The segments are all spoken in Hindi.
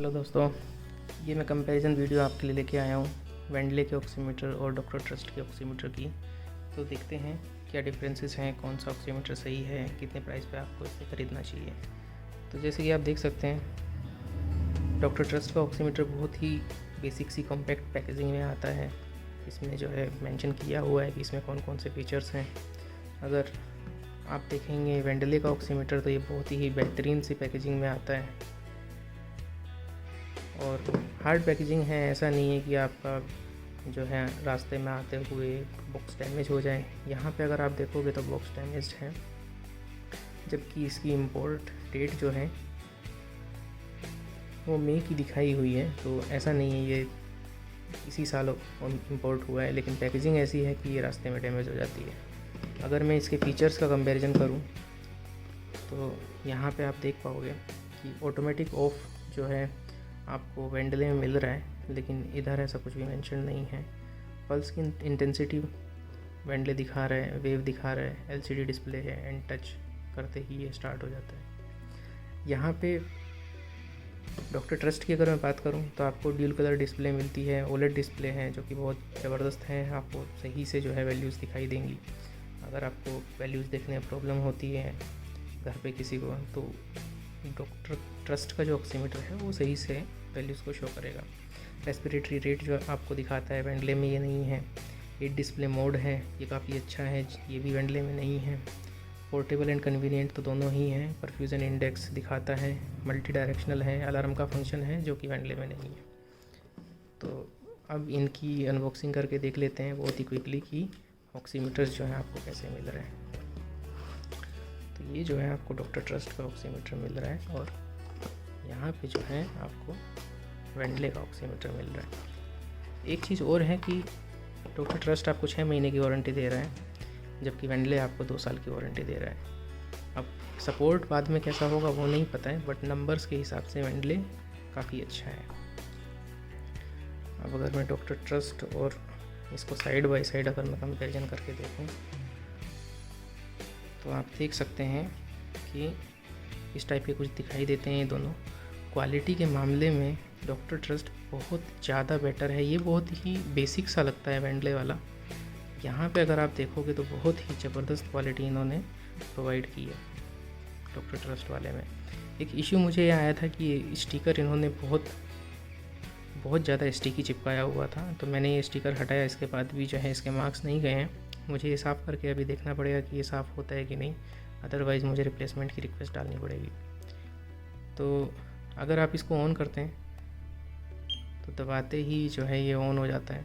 हेलो दोस्तों, ये मैं कंपैरिजन वीडियो आपके लिए लेके आया हूँ वेंडले के ऑक्सीमीटर और डॉक्टर ट्रस्ट के ऑक्सीमीटर की। तो देखते हैं क्या डिफरेंसेस हैं, कौन सा ऑक्सीमीटर सही है, कितने प्राइस पे आपको इसे ख़रीदना चाहिए। तो जैसे कि आप देख सकते हैं, डॉक्टर ट्रस्ट का ऑक्सीमीटर बहुत ही बेसिक सी कॉम्पैक्ट पैकेजिंग में आता है। इसमें जो है मेंशन किया हुआ है कि इसमें कौन कौन से फीचर्स हैं। अगर आप देखेंगे वेंडले का ऑक्सीमीटर तो ये बहुत ही बेहतरीन सी पैकेजिंग में आता है और हार्ड पैकेजिंग है। ऐसा नहीं है कि आपका जो है रास्ते में आते हुए बॉक्स डैमेज हो जाए। यहाँ पे अगर आप देखोगे तो बॉक्स डैमेज्ड है, जबकि इसकी इंपोर्ट डेट जो है वो मई की दिखाई हुई है। तो ऐसा नहीं है ये इसी साल इंपोर्ट हुआ है, लेकिन पैकेजिंग ऐसी है कि ये रास्ते में डैमेज हो जाती है। अगर मैं इसके फीचर्स का कंपैरिजन करूँ तो यहाँ पे आप देख पाओगे कि ऑटोमेटिक ऑफ जो है आपको वेंडले में मिल रहा है, लेकिन इधर ऐसा कुछ भी मेंशन नहीं है। पल्स की इंटेंसिटी वेंडले दिखा रहा है, वेव दिखा रहा है, एलसीडी डिस्प्ले है एंड टच करते ही ये स्टार्ट हो जाता है। यहाँ पे डॉक्टर ट्रस्ट की अगर मैं बात करूँ तो आपको ड्यूल कलर डिस्प्ले मिलती है, ओलेड डिस्प्ले है जो कि बहुत ज़बरदस्त है। आपको सही से जो है वैल्यूज़ दिखाई देंगी। अगर आपको वैल्यूज़ देखने में प्रॉब्लम होती है घर पे किसी को, तो डॉक्टर ट्रस्ट का जो ऑक्सीमीटर है वो सही से वैल्यूज़ को शो करेगा। रेस्पिरेटरी रेट जो आपको दिखाता है वेंडले में ये नहीं है। हेड डिस्प्ले मोड है, ये काफ़ी अच्छा है, ये भी वेंडले में नहीं है। पोर्टेबल एंड कन्वीनियंट तो दोनों ही हैं। परफ्यूज़न इंडेक्स दिखाता है, मल्टी डायरेक्शनल है, अलार्म का फंक्शन है जो कि वेंडले में नहीं है। तो अब इनकी अनबॉक्सिंग करके देख लेते हैं बहुत ही क्विकली कि ऑक्सीमीटर्स जो हैं आपको कैसे मिल रहे हैं। तो ये जो है आपको डॉक्टर ट्रस्ट का ऑक्सीमीटर मिल रहा है और यहाँ पे जो है आपको वेंडले का ऑक्सीमीटर मिल रहा है। एक चीज़ और है कि डॉक्टर ट्रस्ट आपको 6 महीने की वारंटी दे रहा है, जबकि वेंडले आपको 2 साल की वारंटी दे रहा है। अब सपोर्ट बाद में कैसा होगा वो नहीं पता है, बट नंबर्स के हिसाब से वेंडले काफ़ी अच्छा है। अब अगर मैं डॉक्टर ट्रस्ट और इसको साइड बाय साइड अगर मैं कंपेरिजन करके देखूँ तो आप देख सकते हैं कि इस टाइप के कुछ दिखाई देते हैं ये दोनों। क्वालिटी के मामले में डॉक्टर ट्रस्ट बहुत ज़्यादा बेटर है। ये बहुत ही बेसिक सा लगता है वेंडले वाला। यहाँ पे अगर आप देखोगे तो बहुत ही ज़बरदस्त क्वालिटी इन्होंने प्रोवाइड की है डॉक्टर ट्रस्ट वाले में। एक इशू मुझे ये आया था कि स्टिकर इन्होंने बहुत ज़्यादा स्टिकी चिपकाया हुआ था, तो मैंने ये स्टिकर हटाया। इसके बाद भी जो है इसके मार्क्स नहीं गए हैं। मुझे ये साफ़ करके अभी देखना पड़ेगा कि ये साफ़ होता है कि नहीं, अदरवाइज़ मुझे रिप्लेसमेंट की रिक्वेस्ट डालनी पड़ेगी। तो अगर आप इसको ऑन करते हैं तो दबाते ही जो है ये ऑन हो जाता है।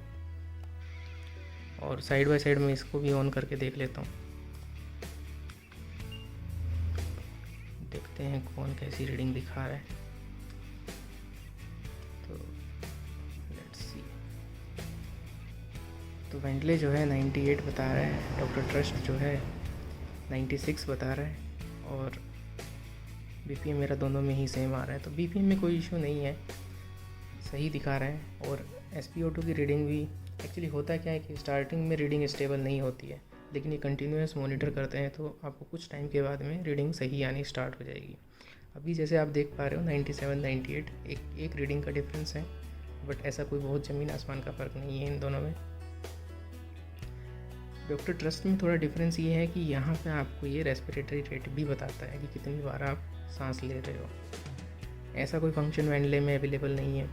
और साइड बाय साइड में इसको भी ऑन करके देख लेता हूँ, देखते हैं कौन कैसी रीडिंग दिखा रहा है। तो लेट्स सी। तो वेंडले जो है 98 बता रहा है, डॉक्टर ट्रस्ट जो है 96 बता रहा है और बीपीएम मेरा दोनों में ही सेम आ रहा है। तो बीपीएम में कोई इशू नहीं है, सही दिखा रहा है। और SpO2 की रीडिंग भी एक्चुअली होता क्या है कि स्टार्टिंग में रीडिंग स्टेबल नहीं होती है, लेकिन ये कंटिन्यूस मॉनिटर करते हैं तो आपको कुछ टाइम के बाद में रीडिंग सही आनी स्टार्ट हो जाएगी। अभी जैसे आप देख पा रहे हो 97 98 एक रीडिंग का डिफरेंस है, बट ऐसा कोई बहुत ज़मीन आसमान का फ़र्क नहीं है इन दोनों में। डॉक्टर ट्रस्ट में थोड़ा डिफरेंस ये है कि यहाँ पे आपको ये रेस्पिरेटरी रेट भी बताता है कि कितनी बार आप सांस ले रहे हो। ऐसा कोई फंक्शन वेंडले में अवेलेबल नहीं है।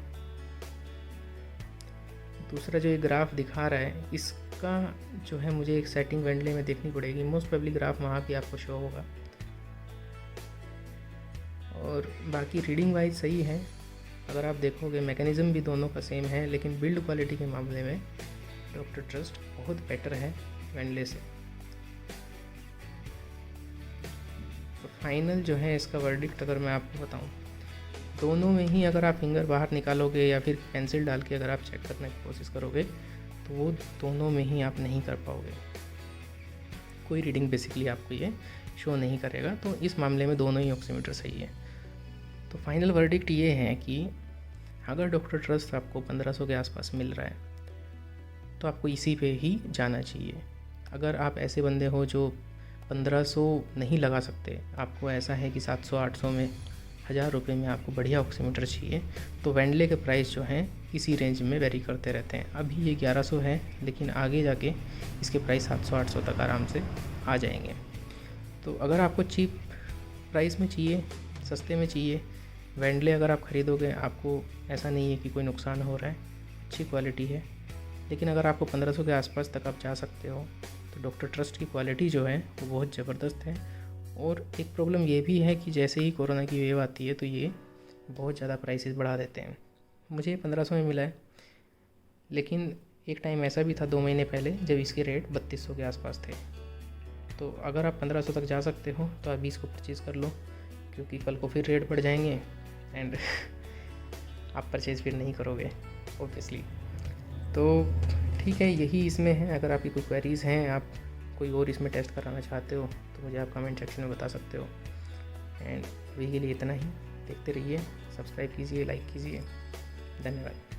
दूसरा जो ये ग्राफ दिखा रहा है, इसका जो है मुझे एक सेटिंग वेंडले में देखनी पड़ेगी। मोस्ट प्रोबेबली ग्राफ वहाँ भी आपको शो होगा। और बाकी रीडिंग वाइज सही है। अगर आप देखोगे मैकेनिज़्म भी दोनों का सेम है, लेकिन बिल्ड क्वालिटी के मामले में डॉक्टर ट्रस्ट बहुत बेटर है वेंडले से। तो फाइनल जो है इसका वर्डिक्ट अगर मैं आपको बताऊं, दोनों में ही अगर आप फिंगर बाहर निकालोगे या फिर पेंसिल डाल के अगर आप चेक करने की कोशिश करोगे तो वो दोनों में ही आप नहीं कर पाओगे। कोई रीडिंग बेसिकली आपको ये शो नहीं करेगा। तो इस मामले में दोनों ही ऑक्सीमीटर सही है। तो फाइनल वर्डिक्ट ये है कि अगर डॉक्टर ट्रस्ट आपको 1500 के आसपास मिल रहा है तो आपको इसी पे ही जाना चाहिए। अगर आप ऐसे बंदे हो जो 1500 नहीं लगा सकते, आपको ऐसा है कि 700 800 में ₹1000 में आपको बढ़िया ऑक्सीमीटर चाहिए तो वेंडले के प्राइस जो हैं इसी रेंज में वेरी करते रहते हैं। अभी ये 1100 है, लेकिन आगे जाके इसके प्राइस 700-800 तक आराम से आ जाएंगे। तो अगर आपको चीप प्राइस में चाहिए, सस्ते में चाहिए, वेंडले अगर आप ख़रीदोगे आपको ऐसा नहीं है कि कोई नुकसान हो रहा है, अच्छी क्वालिटी है। लेकिन अगर आपको 1500 के आसपास तक आप जा सकते हो तो डॉक्टर ट्रस्ट की क्वालिटी जो है वो बहुत ज़बरदस्त है। और एक प्रॉब्लम ये भी है कि जैसे ही कोरोना की वेव आती है तो ये बहुत ज़्यादा प्राइसेस बढ़ा देते हैं। मुझे 1500 में मिला है, लेकिन एक टाइम ऐसा भी था 2 महीने पहले जब इसके रेट 3200 के आसपास थे। तो अगर आप 1500 तक जा सकते हो तो अभी इसको परचेज़ कर लो, क्योंकि कल को फिर रेट बढ़ जाएंगे एंड आप परचेज़ फिर नहीं करोगे ऑब्वियसली। तो ठीक है, यही इसमें है। अगर आपकी कोई क्वेरीज़ हैं, आप कोई और इसमें टेस्ट कराना चाहते हो तो मुझे आप कमेंट सेक्शन में बता सकते हो। एंड अभी के लिए इतना ही। देखते रहिए, सब्सक्राइब कीजिए, लाइक कीजिए। धन्यवाद।